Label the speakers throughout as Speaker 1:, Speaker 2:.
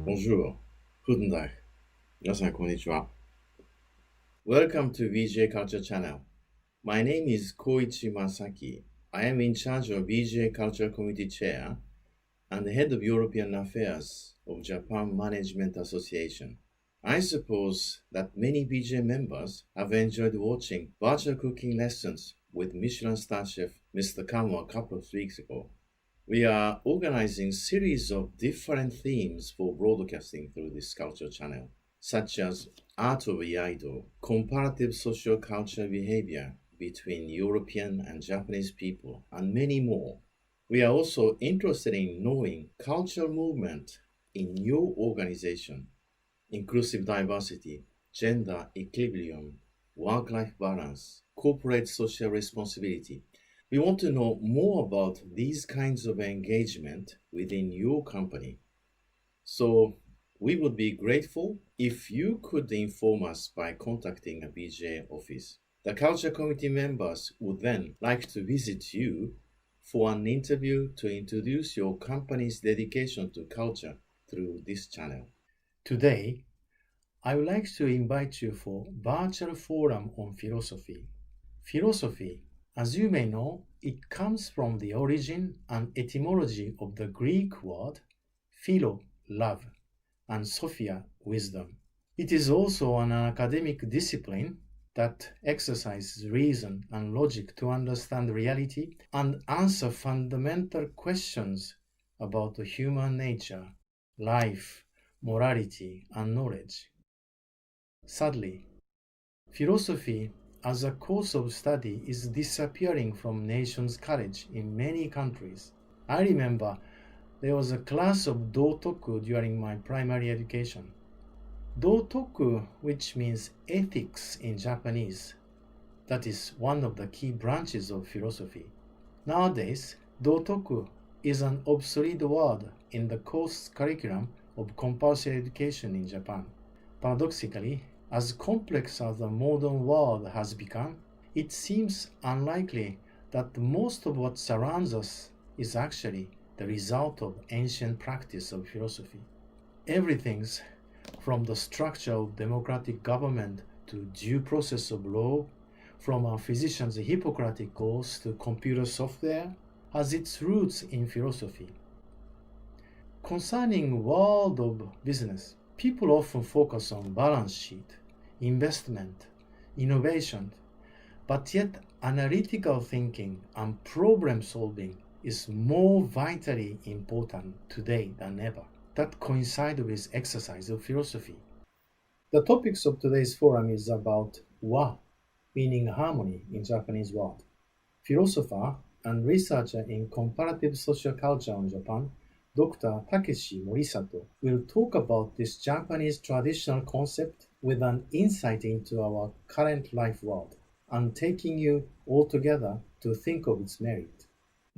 Speaker 1: Bonjour, guten Tag, 皆さんこんにちは。Welcome to BJA Culture Channel. My name is Koichi Masaki. I am in charge of BJA Culture Committee Chair and Head of European Affairs of Japan Management Association. I suppose that many BJA members have enjoyed watching virtual cooking lessons with Michelin star chef Mr. Kamo a couple of weeks ago. We are organizing series of different themes for broadcasting through this culture channel, such as art of iaido, comparative social culture behavior between European and Japanese people, and many more. We are also interested in knowing cultural movement in your organization, inclusive diversity, gender equilibrium, work-life balance, corporate social responsibility. We want to know more about these kinds of engagement within your company. So we would be grateful if you could inform us by contacting a BJA office. The culture committee members would then like to visit you for an interview to introduce your company's dedication to culture through this channel. Today, I would like to invite you for virtual forum on philosophy. Philosophy, as you may know, it comes from the origin and etymology of the Greek word philo, love, and sophia, wisdom. It is also an academic discipline that exercises reason and logic to understand reality and answer fundamental questions about human nature, life, morality, and knowledge. Sadly, philosophy as a course of study is disappearing from nations' college in many countries. I remember there was a class of Dotoku during my primary education. Dotoku, which means ethics in Japanese, that is one of the key branches of philosophy. Nowadays, Dotoku is an obsolete word in the course curriculum of compulsory education in Japan. Paradoxically, as complex as the modern world has become, it seems unlikely that most of what surrounds us is actually the result of ancient practice of philosophy. Everything from the structure of democratic government to due process of law, from a physician's Hippocratic oath to computer software, has its roots in philosophy. Concerning world of business, people often focus on balance sheet, investment, innovation, but yet analytical thinking and problem solving is more vitally important today than ever. That coincides with exercise of philosophy. The topics of today's forum is about wa, meaning harmony in Japanese word. Philosopher and researcher in comparative social culture in Japan, Dr. Takeshi Morisato will talk about this Japanese traditional concept with an insight into our current life world and taking you all together to think of its merit.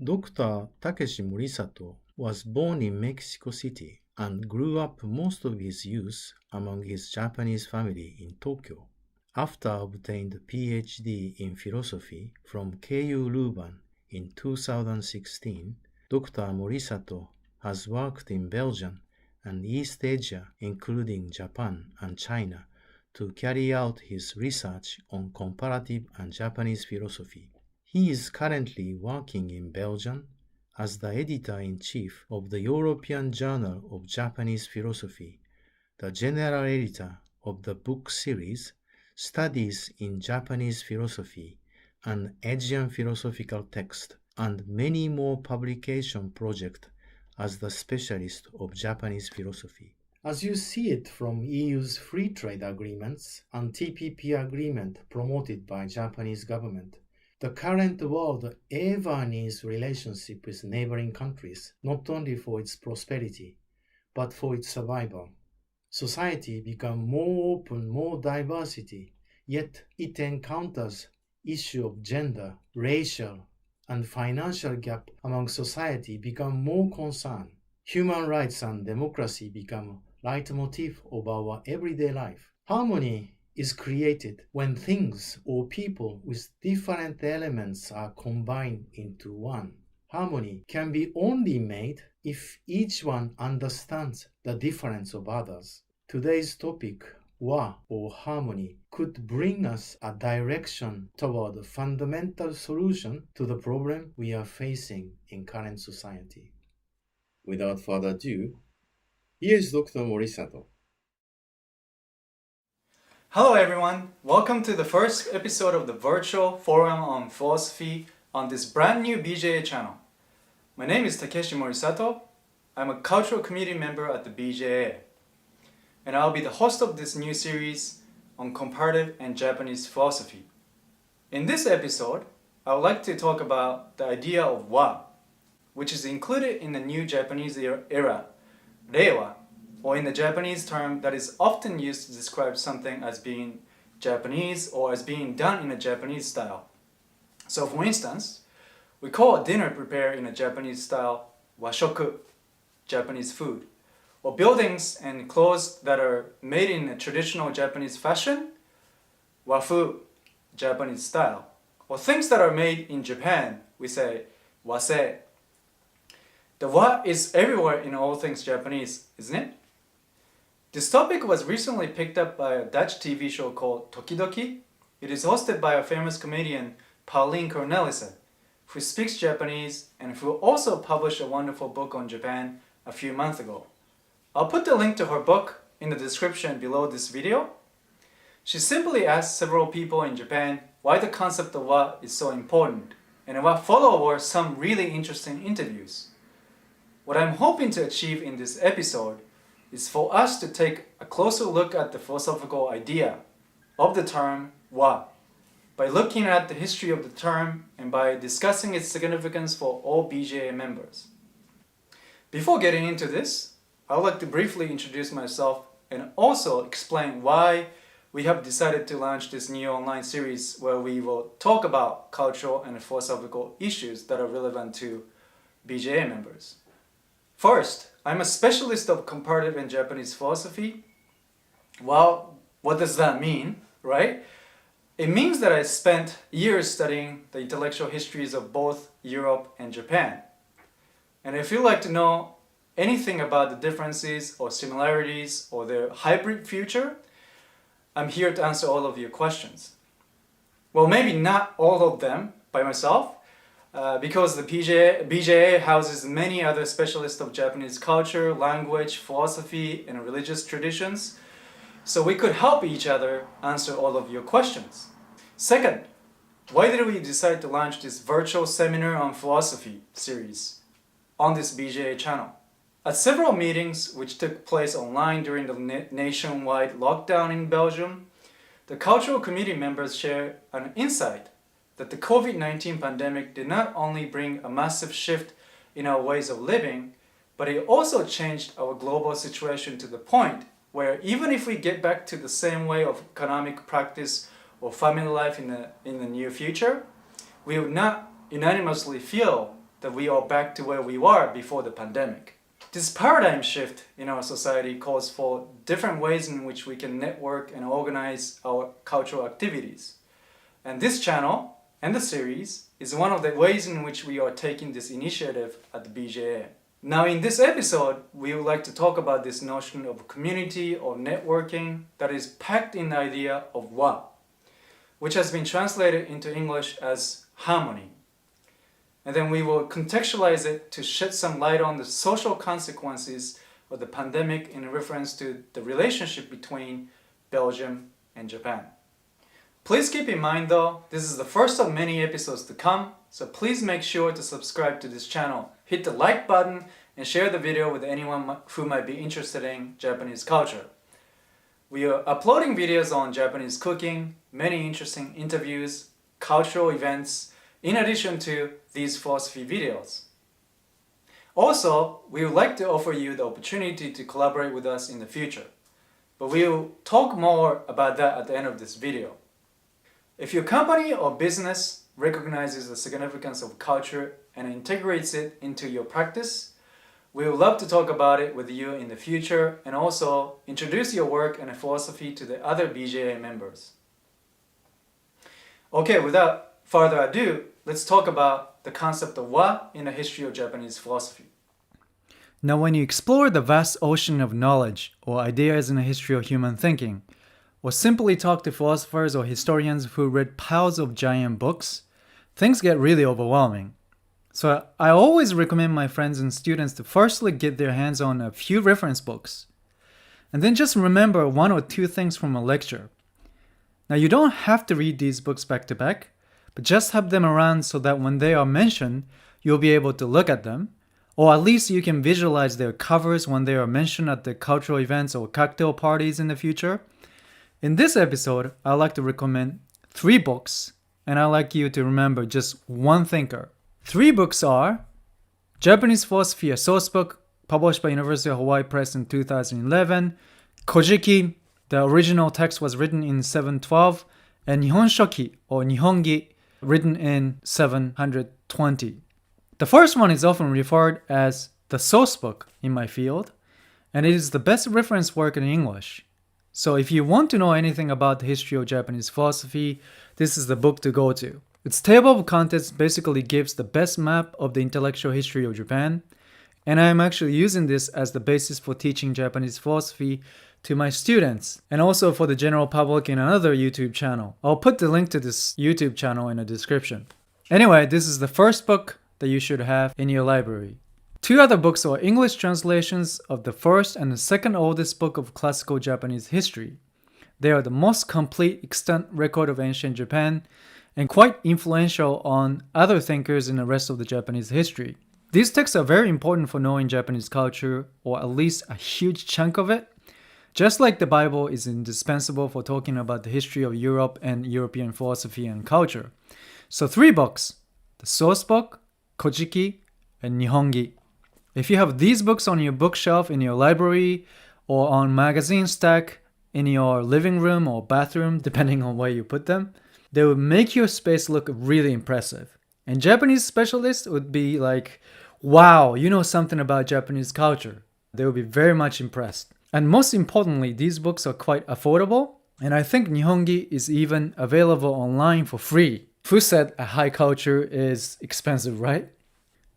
Speaker 1: Dr. Takeshi Morisato was born in Mexico City and grew up most of his youth among his Japanese family in Tokyo. After obtained a PhD in philosophy from KU Leuven in 2016, Dr. Morisato has worked in Belgium and East Asia, including Japan and China, to carry out his research on comparative and Japanese philosophy. He is currently working in Belgium as the editor-in-chief of the European Journal of Japanese Philosophy, the general editor of the book series Studies in Japanese Philosophy and Asian Philosophical Text, and many more publication projects as the specialist of Japanese philosophy. As you see it from EU's free trade agreements and TPP agreement promoted by Japanese government, the current world ever needs relationship with neighboring countries, not only for its prosperity, but for its survival. Society becomes more open, more diversity, yet it encounters issue of gender, racial, and financial gap among society become more concern. Human rights and democracy become leitmotif of our everyday life. Harmony is created when things or people with different elements are combined into one. Harmony can be only made
Speaker 2: if each one understands the difference of others. Today's topic, wa or harmony, could bring us a direction toward a fundamental solution to the problem we are facing in current society.
Speaker 1: Without further ado, here's Dr. Morisato.
Speaker 3: Hello everyone, welcome to the first episode of the Virtual Forum on Philosophy on this brand new BJA channel. My name is Takeshi Morisato. I'm a cultural community member at the BJA, and I'll be the host of this new series on comparative and Japanese philosophy. In this episode, I would like to talk about the idea of wa, which is included in the new Japanese era, reiwa, or in the Japanese term that is often used to describe something as being Japanese or as being done in a Japanese style. So for instance, we call a dinner prepared in a Japanese style washoku, Japanese food, or buildings and clothes that are made in a traditional Japanese fashion, wafu, Japanese style, or things that are made in Japan, we say wase. The wa is everywhere in all things Japanese, isn't it? This topic was recently picked up by a Dutch TV show called Tokidoki. It is hosted by a famous comedian, Pauline Cornelissen, who speaks Japanese and who also published a wonderful book on Japan a few months ago. I'll put the link to her book in the description below this video. She simply asked several people in Japan why the concept of wa is so important, and what followed were some really interesting interviews. What I'm hoping to achieve in this episode is for us to take a closer look at the philosophical idea of the term wa, by looking at the history of the term and by discussing its significance for all BJA members. Before getting into this, I would like to briefly introduce myself and also explain why we have decided to launch this new online series where we will talk about cultural and philosophical issues that are relevant to BJA members. First, I'm a specialist of comparative and Japanese philosophy. Well, what does that mean, right? It means that I spent years studying the intellectual histories of both Europe and Japan. And if you'd like to know anything about the differences or similarities or their hybrid future, I'm here to answer all of your questions. Well, maybe not all of them by myself, because the BJA houses many other specialists of Japanese culture, language, philosophy, and religious traditions, so we could help each other answer all of your questions. Second, why did we decide to launch this virtual seminar on philosophy series on this BJA channel? At several meetings which took place online during the nationwide lockdown in Belgium, the cultural community members shared an insight that the COVID-19 pandemic did not only bring a massive shift in our ways of living, but it also changed our global situation to the point where even if we get back to the same way of economic practice or family life in the near future, we would not unanimously feel that we are back to where we were before the pandemic. This paradigm shift in our society calls for different ways in which we can network and organize our cultural activities. And this channel and the series is one of the ways in which we are taking this initiative at the BJA. Now in this episode, we would like to talk about this notion of community or networking that is packed in the idea of wa, which has been translated into English as harmony. And then we will contextualize it to shed some light on the social consequences of the pandemic in reference to the relationship between Belgium and Japan. Please keep in mind though, this is the first of many episodes to come, so please make sure to subscribe to this channel, hit the like button, and share the video with anyone who might be interested in Japanese culture. We are uploading videos on Japanese cooking, many interesting interviews, cultural events, in addition to these philosophy videos. Also, we would like to offer you the opportunity to collaborate with us in the future, but we will talk more about that at the end of this video. If your company or business recognizes the significance of culture and integrates it into your practice, we would love to talk about it with you in the future and also introduce your work and philosophy to the other BJA members. Okay, without further ado, let's talk about the concept of wa in the history of Japanese philosophy. Now, when you explore the vast ocean of knowledge or ideas in the history of human thinking, or simply talk to philosophers or historians who read piles of giant books, things get really overwhelming. So I always recommend my friends and students to firstly get their hands on a few reference books, and then just remember one or two things from a lecture. Now, you don't have to read these books back to back, but just have them around so that when they are mentioned, you'll be able to look at them, or at least you can visualize their covers when they are mentioned at the cultural events or cocktail parties in the future. In this episode, I'd like to recommend 3 books, and I'd like you to remember just one thinker. 3 books are Japanese Philosophy, a source book published by University of Hawaii Press in 2011, Kojiki, the original text was written in 712, and Nihon Shoki, or Nihongi, written in 720. The first one is often referred as the source book in my field, and it is the best reference work in English. So if you want to know anything about the history of Japanese philosophy, this is the book to go to. Its table of contents basically gives the best map of the intellectual history of Japan, and I am actually using this as the basis for teaching Japanese philosophy to my students, and also for the general public in another YouTube channel. I'll put the link to this YouTube channel in the description. Anyway, this is the first book that you should have in your library. 2 other books are English translations of the first and the second oldest book of classical Japanese history. They are the most complete extant record of ancient Japan and quite influential on other thinkers in the rest of the Japanese history. These texts are very important for knowing Japanese culture, or at least a huge chunk of it. Just like the Bible is indispensable for talking about the history of Europe and European philosophy and culture. So 3 books, the source book, Kojiki, and Nihongi. If you have these books on your bookshelf in your library or on magazine stack in your living room or bathroom, depending on where you put them, they will make your space look really impressive. And Japanese specialists would be like, wow, you know something about Japanese culture. They will be very much impressed. And most importantly, these books are quite affordable, and I think Nihongi is even available online for free. Who said a high culture is expensive, right?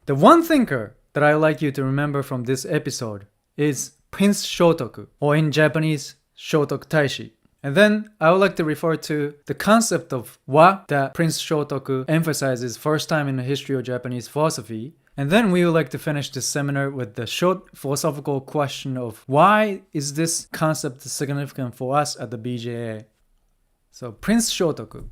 Speaker 3: The one thinker that I would like you to remember from this episode is Prince Shotoku, or in Japanese, Shotoku Taishi. And then I would like to refer to the concept of wa that Prince Shotoku emphasizes first time in the history of Japanese philosophy. And then we would like to finish this seminar with the short philosophical question of why is this concept significant for us at the BJA? So Prince Shotoku.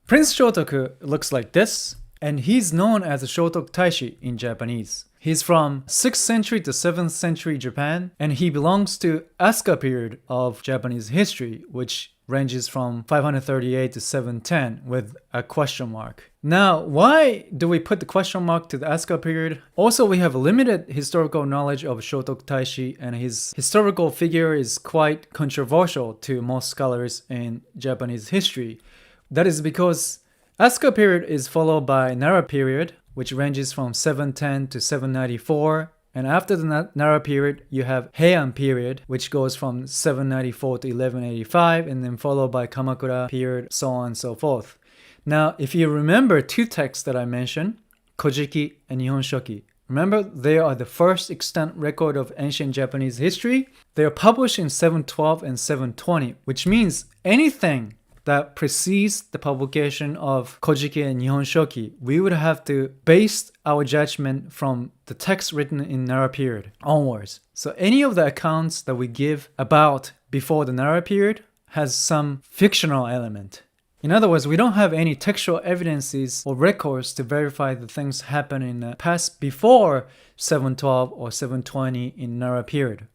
Speaker 3: Prince Shotoku looks like this, and he's known as Shotoku Taishi in Japanese. He's from 6th century to 7th century Japan, and he belongs to Asuka period of Japanese history, which ranges from 538 to 710 with a question mark. Now, why do we put the question mark to the Asuka period? Also, we have limited historical knowledge of Shotoku Taishi, and his historical figure is quite controversial to most scholars in Japanese history. That is because Asuka period is followed by Nara period, which ranges from 710 to 794. And after the Nara period, you have Heian period, which goes from 794 to 1185, and then followed by Kamakura period, so on and so forth. Now, if you remember 2 texts that I mentioned, Kojiki and Nihon Shoki, remember they are the first extant record of ancient Japanese history. They are published in 712 and 720, which means anything that precedes the publication of Kojiki and Nihon Shoki, we would have to base our judgment from the text written in Nara period onwards. So any of the accounts that we give about before the Nara period has some fictional element. In other words, we don't have any textual evidences or records to verify the things happened in the past before 712 or 720 in Nara period.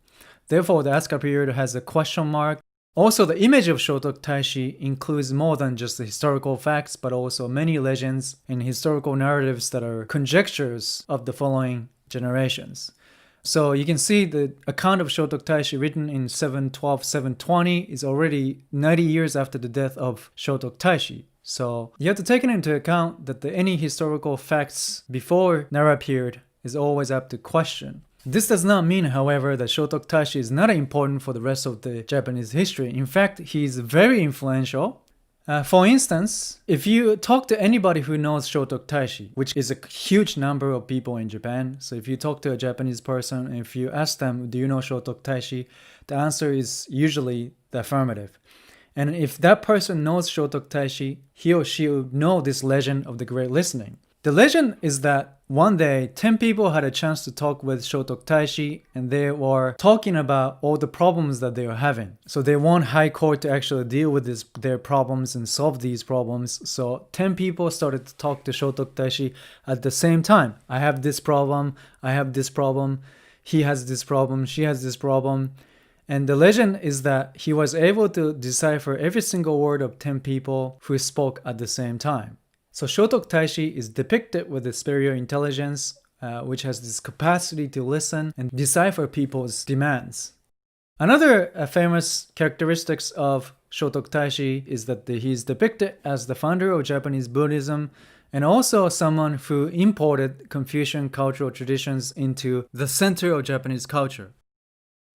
Speaker 3: Therefore, the Asuka period has a question mark. Also, the image of Shotoku Taishi includes more than just the historical facts, but also many legends and historical narratives that are conjectures of the following generations. So you can see the account of Shotoku Taishi written in 712, 720 is already 90 years after the death of Shotoku Taishi. So you have to take it into account that any historical facts before Nara period is always up to question. This does not mean, however, that Shotoku Taishi is not important for the rest of the Japanese history. In fact, he is very influential, For instance, if you talk to anybody who knows Shotok Taishi, which is a huge number of people in Japan, so if you talk to a Japanese person and if you ask them, do you know Shotok Taishi, the answer is usually the affirmative. And if that person knows Shotok Taishi, he or she will know this legend of the great listening. The legend is that one day, 10 people had a chance to talk with Shotok Taishi, and they were talking about all the problems that they were having. So they want High Court to actually deal with their problems and solve these problems. So 10 people started to talk to Shotok Taishi at the same time. I have this problem, I have this problem, he has this problem, she has this problem. And the legend is that he was able to decipher every single word of 10 people who spoke at the same time. So Shotok Taishi is depicted with a superior intelligence, which has this capacity to listen and decipher people's demands. Another famous characteristics of Shotok Taishi is that he is depicted as the founder of Japanese Buddhism and also someone who imported Confucian cultural traditions into the center of Japanese culture.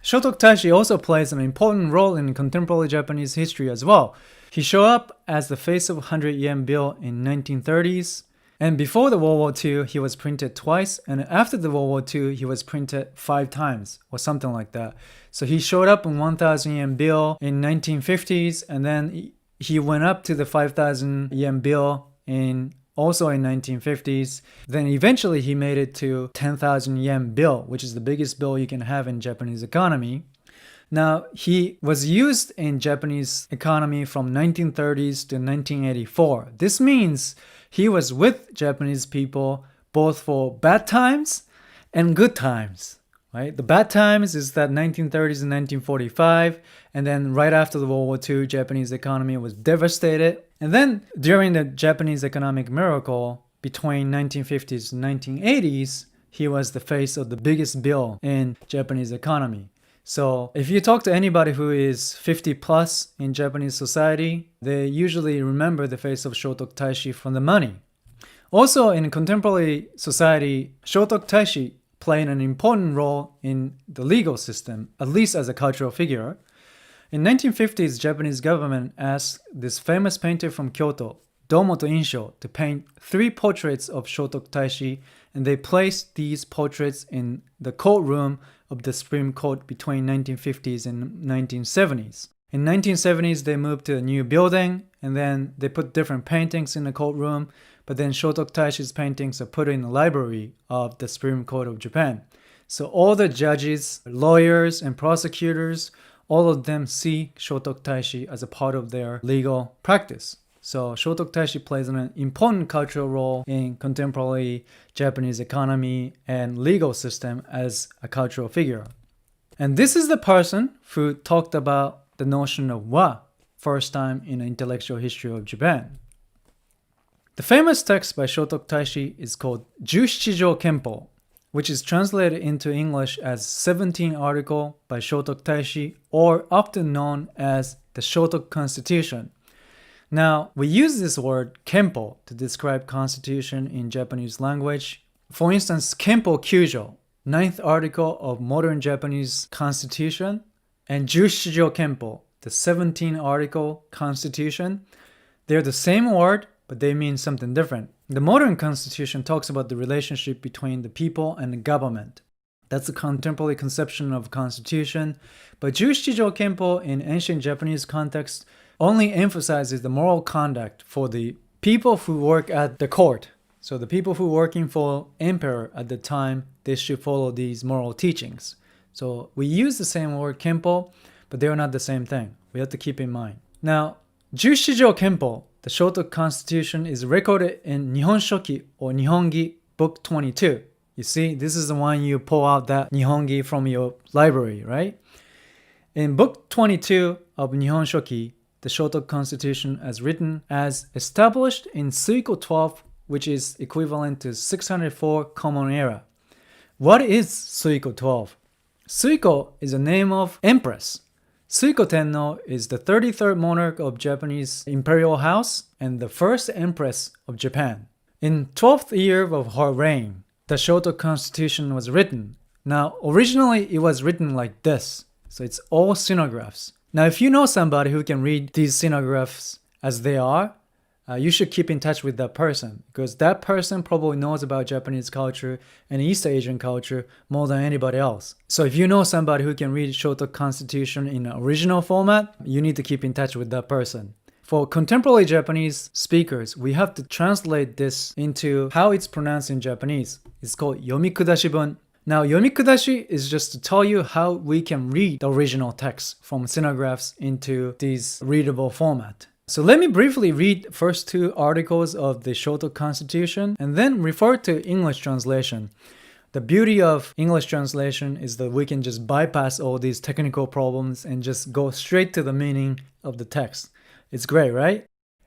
Speaker 3: Shotok Taishi also plays an important role in contemporary Japanese history as well. He showed up as the face of 100 yen bill in 1930s, and before the World War II, he was printed twice, and after the World War II, he was printed 5 times, or something like that. So he showed up in 1,000 yen bill in 1950s, and then he went up to the 5,000 yen bill also in 1950s. Then eventually he made it to 10,000 yen bill, which is the biggest bill you can have in Japanese economy. Now, he was used in Japanese economy from 1930s to 1984. This means he was with Japanese people both for bad times and good times. Right? The bad times is that 1930s and 1945, and then right after the World War II, Japanese economy was devastated. And then during the Japanese economic miracle between 1950s and 1980s, he was the face of the biggest bill in Japanese economy. So if you talk to anybody who is 50 plus in Japanese society, they usually remember the face of Shotok Taishi from the money. Also in contemporary society, Shotok Taishi played an important role in the legal system, at least as a cultural figure. In 1950s, Japanese government asked this famous painter from Kyoto, Domoto Insho, to paint 3 portraits of Shotok Taishi, and they placed these portraits in the courtroom of the Supreme Court between 1950s and 1970s. In 1970s, they moved to a new building, and then they put different paintings in the courtroom, but then Shotok Taishi's paintings are put in the library of the Supreme Court of Japan. So all the judges, lawyers, and prosecutors, all of them see Shotok Taishi as a part of their legal practice. So Shotok Taishi plays an important cultural role in contemporary Japanese economy and legal system as a cultural figure. And this is the person who talked about the notion of wa first time in the intellectual history of Japan. The famous text by Shotok Taishi is called Jushijo Kempo, which is translated into English as 17 article by Shotok Taishi, or often known as the Shotok Constitution. Now, we use this word Kempo to describe constitution in Japanese language. For instance, Kempo Kyujo, 9th article of modern Japanese constitution, and Jushijo Kempo, the 17th article constitution. They're the same word, but they mean something different. The modern constitution talks about the relationship between the people and the government. That's the contemporary conception of constitution. But Jushijo Kempo in ancient Japanese context only emphasizes the moral conduct for the people who work at the court. So the people who are working for emperor at the time, they should follow these moral teachings. So we use the same word Kempo, but they are not the same thing. We have to keep in mind. Now, Jushijo Kempo, the Shotok Constitution, is recorded in Nihon Shoki or Nihongi, book 22. You see, this is the one you pull out that Nihongi from your library, right? In book 22 of Nihon Shoki, the Shotok Constitution is written as established in Suiko 12, which is equivalent to 604 Common Era. What is Suiko 12? Suiko is the name of empress. Suiko Tenno is the 33rd monarch of Japanese imperial house and the first empress of Japan. In 12th year of her reign, the Shotok Constitution was written. Now, originally it was written like this, so it's all sinographs. Now, if you know somebody who can read these sinographs as they are, you should keep in touch with that person because that person probably knows about Japanese culture and East Asian culture more than anybody else. So if you know somebody who can read Shoto Constitution in original format, you need to keep in touch with that person. For contemporary Japanese speakers, we have to translate this into how it's pronounced in Japanese. It's called yomikudashibun. Now, yomikudashi is just to tell you how we can read the original text from sinographs into this readable format. So let me briefly read first two articles of the Shoto Constitution and then refer to English translation. The beauty of English translation is that we can just bypass all these technical problems and just go straight to the meaning of the text. It's great, right?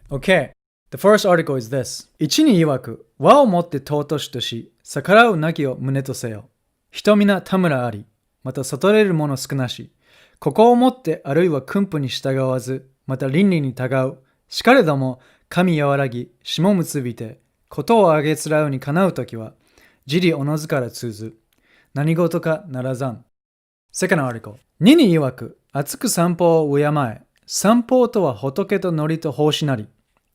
Speaker 3: Okay, the first article is this. 一に曰く、和をもって尊しとし、逆らうなきを胸とせよ。人皆田村あり、また悟れるもの少なし。ここをもってあるいは訓布に従わず、また倫理にたがう。しかれども、神和らぎ、下結びて、ことをあげつらうにかなうときは、自利おのずから通ず。何事かならざん。Second article. 二に曰く、厚く散歩を敬え。散歩とは仏と祝と奉仕なり。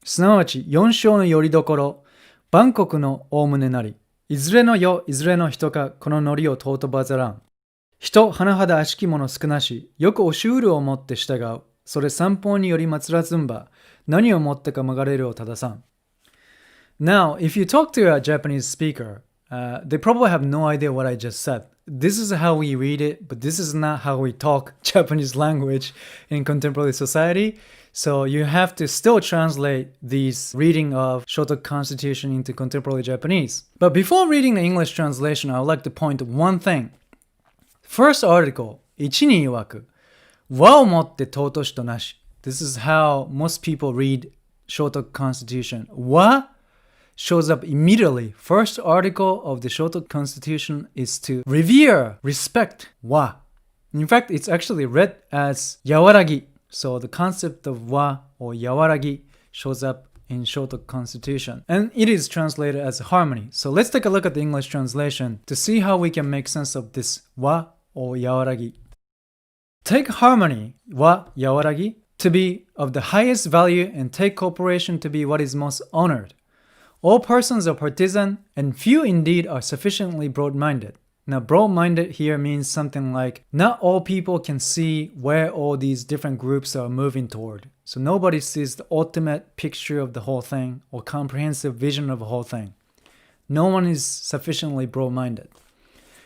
Speaker 3: すなわち四章のよりどころ、万国の大旨なり。いずれの世、いずれの人か、この祝を尊ばざらん。人、甚だ悪しきもの少なし、よくおしうるをもって従う。それ散歩により祭らずんば、何をもってか曲がれるを正さん。Now, if you talk to a Japanese speaker, they probably have no idea what I just said. This is how we read it, but this is not how we talk Japanese language in contemporary society. So you have to still translate this reading of Shoto Constitution into contemporary Japanese. But before reading the English translation, I would like to point one thing. First article, 一に曰く。和をもって尊しとなし。This is how most people read Shoto Constitution. 和 shows up immediately. First article of the Shoto Constitution is to revere, respect 和. In fact, it's actually read as yawaragi. So the concept of wa or yawaragi shows up in Shoto Constitution. And it is translated as harmony. So let's take a look at the English translation to see how we can make sense of this wa or yawaragi. Take harmony, wa yawaragi, to be of the highest value and take cooperation to be what is most honored. All persons are partisan, and few indeed are sufficiently broad-minded. Now, broad-minded here means something like not all people can see where all these different groups are moving toward. So nobody sees the ultimate picture of the whole thing or comprehensive vision of the whole thing. No one is sufficiently broad-minded.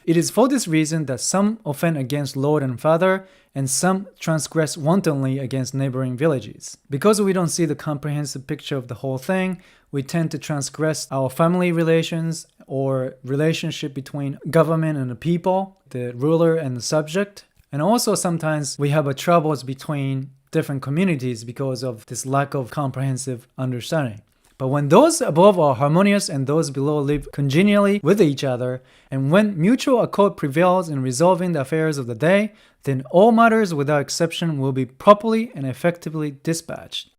Speaker 3: It is for this reason that some offend against Lord and Father, and some transgress wantonly against neighboring villages. Because we don't see the comprehensive picture of the whole thing, we tend to transgress our family relations or relationship between government and the people, the ruler and the subject. And also sometimes we have troubles between different communities because of this lack of comprehensive understanding. But when those above are harmonious and those below live congenially with each other, and when mutual accord prevails in resolving the affairs of the day, then all matters without exception will be properly and effectively dispatched.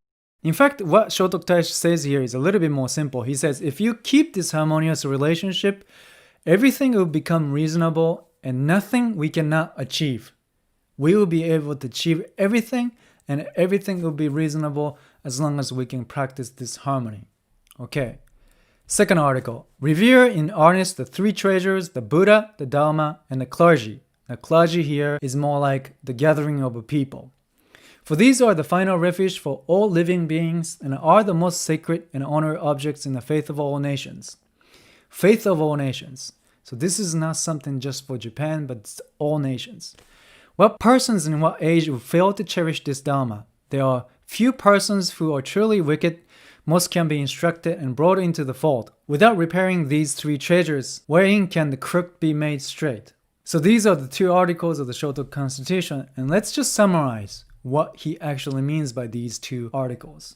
Speaker 3: In fact, what Shoto Taishi says here is a little bit more simple. He says, if you keep this harmonious relationship, everything will become reasonable and nothing we cannot achieve. We will be able to achieve everything, and everything will be reasonable as long as we can practice this harmony. Okay. Second article. Revere in earnest the three treasures, the Buddha, the Dharma, and the clergy. The clergy here is more like the gathering of a people. For these are the final refuge for all living beings and are the most sacred and honored objects in the faith of all nations. Faith of all nations. So this is not something just for Japan, but it's all nations. What persons in what age will fail to cherish this Dharma? There are few persons who are truly wicked. Most can be instructed and brought into the fold. Without repairing these three treasures, wherein can the crooked be made straight? So these are the two articles of the Shoto Constitution, and let's just summarize what he actually means by these two articles.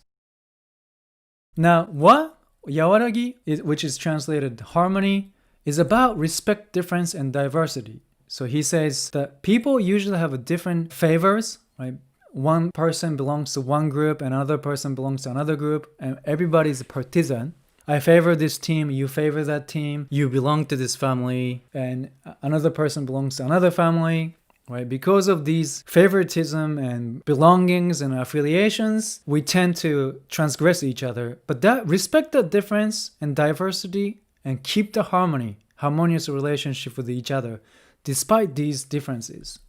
Speaker 3: Now, wa yawaragi, which is translated harmony, is about respect, difference, and diversity. So he says that people usually have different favors, right? One person belongs to one group, another person belongs to another group, and everybody's a partisan. I favor this team, you favor that team, you belong to this family, and another person belongs to another family, right? Because of these favoritism and belongings and affiliations, we tend to transgress each other. But that respect that difference and diversity and keep the harmonious relationship with each other, despite these differences.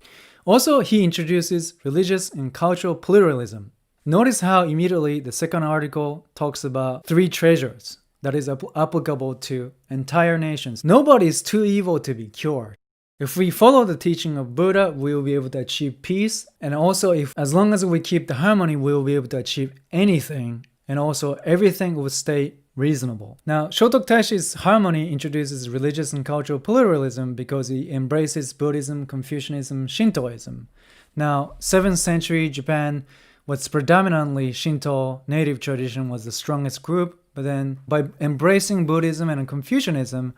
Speaker 3: Also, he introduces religious and cultural pluralism. Notice how immediately the second article talks about three treasures that is applicable to entire nations. Nobody is too evil to be cured. If we follow the teaching of Buddha, we will be able to achieve peace. And also, as long as we keep the harmony, we will be able to achieve anything. And also, everything will stay reasonable. Now, Shotoku Taishi's harmony introduces religious and cultural pluralism because he embraces Buddhism, Confucianism, Shintoism. Now, 7th century Japan was predominantly Shinto native tradition was the strongest group, but then by embracing Buddhism and Confucianism,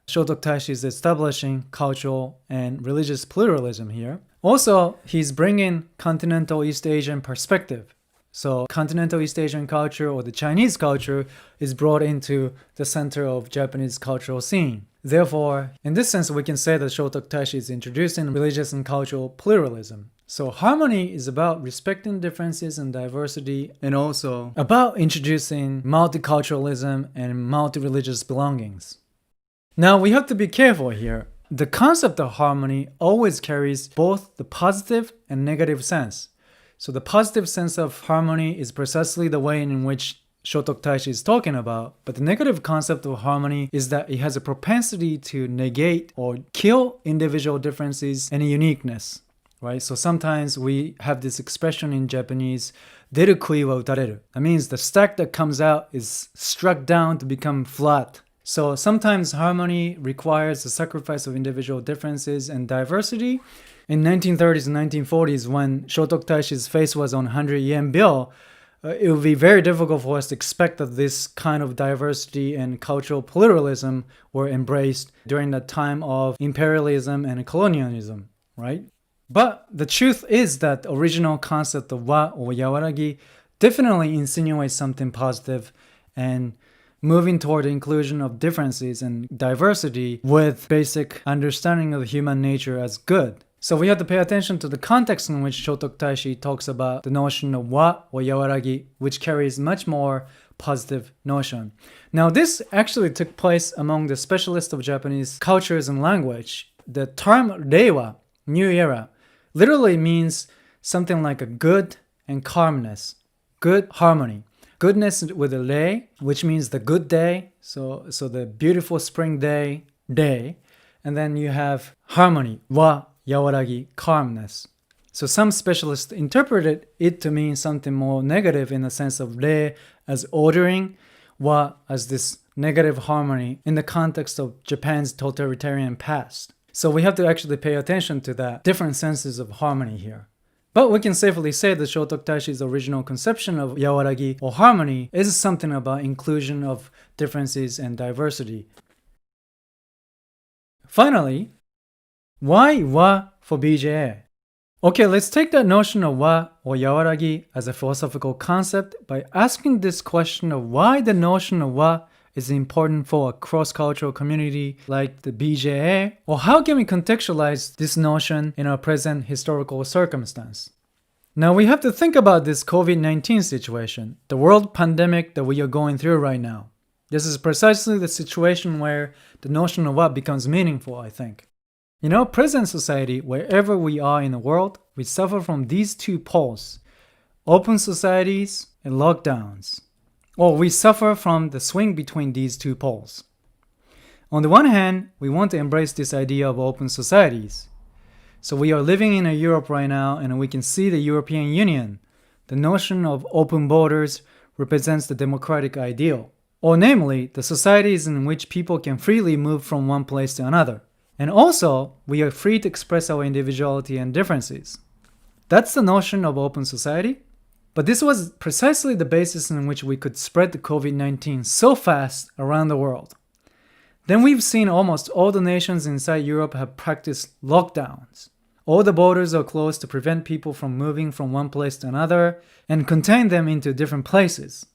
Speaker 3: Shotoku Taishi is establishing cultural and religious pluralism here. Also, he's bringing continental East Asian perspective. So continental East Asian culture or the Chinese culture is brought into the center of Japanese cultural scene. Therefore, in this sense, we can say that Shotoku Taishi is introducing religious and cultural pluralism. So harmony is about respecting differences and diversity, and also about introducing multiculturalism and multi-religious belongings. Now we have to be careful here. The concept of harmony always carries both the positive and negative sense. So the positive sense of harmony is precisely the way in which Shotoku Taishi is talking about, but the negative concept of harmony is that it has a propensity to negate or kill individual differences and uniqueness, right? So sometimes we have this expression in Japanese, deru kui wa utareru. That means the stack that comes out is struck down to become flat. So sometimes harmony requires the sacrifice of individual differences and diversity. In 1930s and 1940s, when Shotoku Taishi's face was on 100 yen bill, it would be very difficult for us to expect that this kind of diversity and cultural pluralism were embraced during the time of imperialism and colonialism, right? But the truth is that the original concept of wa or yawaragi definitely insinuates something positive and moving toward the inclusion of differences and diversity with basic understanding of human nature as good. So we have to pay attention to the context in which Shotoku Taishi talks about the notion of wa or yawaragi, which carries much more positive notion. Now this actually took place among the specialists of Japanese cultures and language. The term reiwa, new era, literally means something like a good and calmness, good harmony. Goodness with a rei, which means the good day, so the beautiful spring day. And then you have harmony, wa, yawaragi, calmness. So some specialists interpreted it to mean something more negative in the sense of rei as ordering, wa as this negative harmony in the context of Japan's totalitarian past. So we have to actually pay attention to that different senses of harmony here. But we can safely say that Shotoku Taishi's original conception of yawaragi or harmony is something about inclusion of differences and diversity. Finally, why wa for BJA? Okay, let's take that notion of wa or yawaragi as a philosophical concept by asking this question of why the notion of wa is important for a cross-cultural community like the BJA, or how can we contextualize this notion in our present historical circumstance? Now we have to think about this COVID-19 situation, the world pandemic that we are going through right now. This is precisely the situation where the notion of what becomes meaningful, I think. In our present society, wherever we are in the world, we suffer from these two poles, open societies and lockdowns. Or we suffer from the swing between these two poles. On the one hand, we want to embrace this idea of open societies. So we are living in Europe right now, and we can see the European Union. The notion of open borders represents the democratic ideal, or namely, the societies in which people can freely move from one place to another. And also, we are free to express our individuality and differences. That's the notion of open society. But this was precisely the basis in which we could spread the COVID-19 so fast around the world. Then we've seen almost all the nations inside Europe have practiced lockdowns. All the borders are closed to prevent people from moving from one place to another and contain them into different places.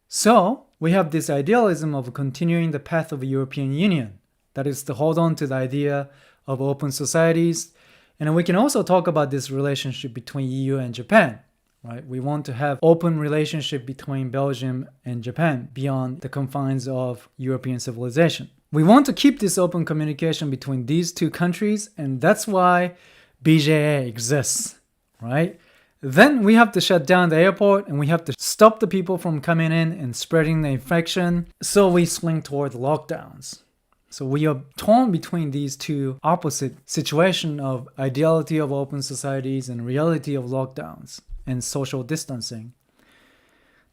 Speaker 3: So, we have this idealism of continuing the path of the European Union. That is to hold on to the idea of open societies And we can also talk about this relationship between EU and Japan. Right? We want to have open relationship between Belgium and Japan beyond the confines of European civilization. We want to keep this open communication between these two countries, and that's why BJA exists, right? Then we have to shut down the airport and we have to stop the people from coming in and spreading the infection. So we swing toward lockdowns. So we are torn between these two opposite situations of ideality of open societies and reality of lockdowns and social distancing.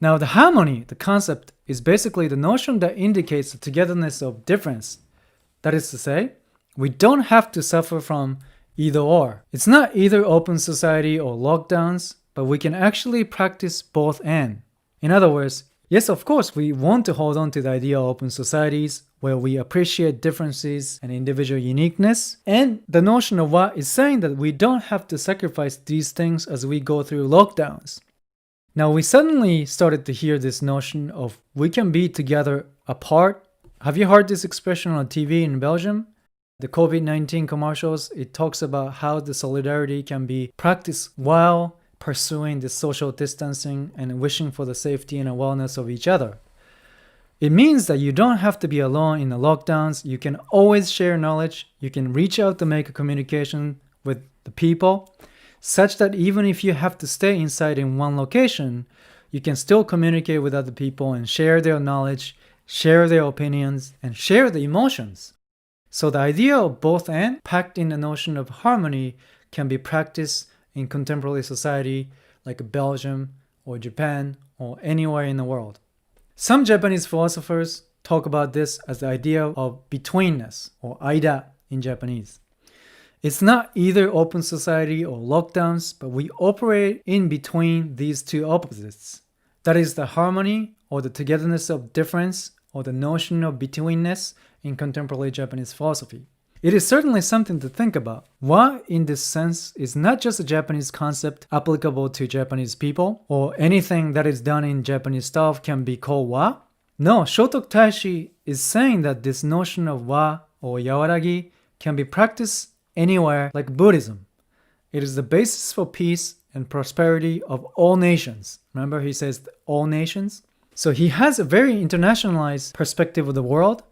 Speaker 3: Now the harmony, the concept, is basically the notion that indicates the togetherness of difference. That is to say, we don't have to suffer from either or. It's not either open society or lockdowns, but we can actually practice both and. In other words, yes, of course, we want to hold on to the idea of open societies where we appreciate differences and individual uniqueness. And the notion of what is saying that we don't have to sacrifice these things as we go through lockdowns. Now, we suddenly started to hear this notion of we can be together apart. Have you heard this expression on TV in Belgium? The COVID-19 commercials, it talks about how the solidarity can be practiced while pursuing the social distancing and wishing for the safety and wellness of each other. It means that you don't have to be alone in the lockdowns. You can always share knowledge. You can reach out to make a communication with the people, such that even if you have to stay inside in one location, you can still communicate with other people and share their knowledge, share their opinions, and share the emotions. So the idea of both and, packed in the notion of harmony, can be practiced in contemporary society like Belgium or Japan or anywhere in the world. Some Japanese philosophers talk about this as the idea of betweenness, or aida in Japanese. It's not either open society or lockdowns, but we operate in between these two opposites. That is the harmony or the togetherness of difference, or the notion of betweenness in contemporary Japanese philosophy. It is certainly something to think about. Wa, in this sense, is not just a Japanese concept applicable to Japanese people, or anything that is done in Japanese style can be called wa. No, Shotoku Taishi is saying that this notion of wa, or yawaragi, can be practiced anywhere like Buddhism. It is the basis for peace and prosperity of all nations. Remember, he says all nations? So he has a very internationalized perspective of the world,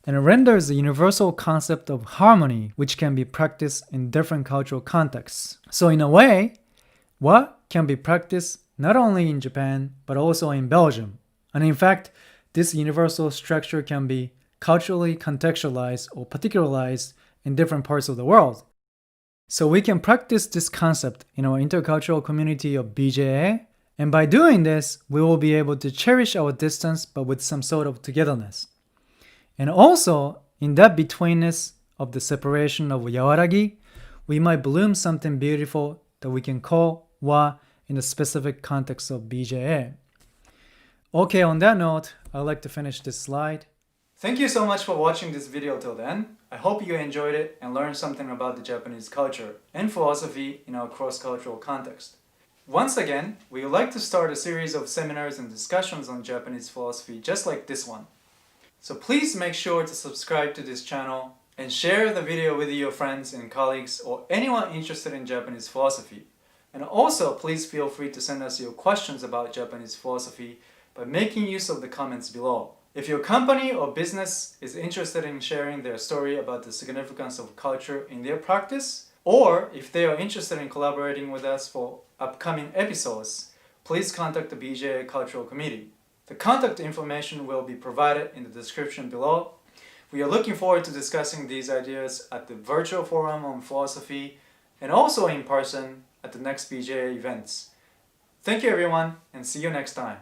Speaker 3: and it renders the universal concept of harmony, which can be practiced in different cultural contexts. So in a way, what can be practiced not only in Japan, but also in Belgium. And in fact, this universal structure can be culturally contextualized or particularized in different parts of the world. So we can practice this concept in our intercultural community of BJA, and by doing this, we will be able to cherish our distance but with some sort of togetherness. And also, in that betweenness of the separation of yawaragi, we might bloom something beautiful that we can call wa in the specific context of BJA. Okay, on that note, I'd like to finish this slide.
Speaker 4: Thank you so much for watching this video till then. I hope you enjoyed it and learned something about the Japanese culture and philosophy in our cross-cultural context. Once again, we would like to start a series of seminars and discussions on Japanese philosophy just like this one. So please make sure to subscribe to this channel and share the video with your friends and colleagues or anyone interested in Japanese philosophy. And also, please feel free to send us your questions about Japanese philosophy by making use of the comments below. If your company or business is interested in sharing their story about the significance of culture in their practice, or if they are interested in collaborating with us for upcoming episodes, please contact the BJA Cultural Committee. The contact information will be provided in the description below. We are looking forward to discussing these ideas at the Virtual Forum on Philosophy and also in person at the next BJA events. Thank you everyone, and see you next time.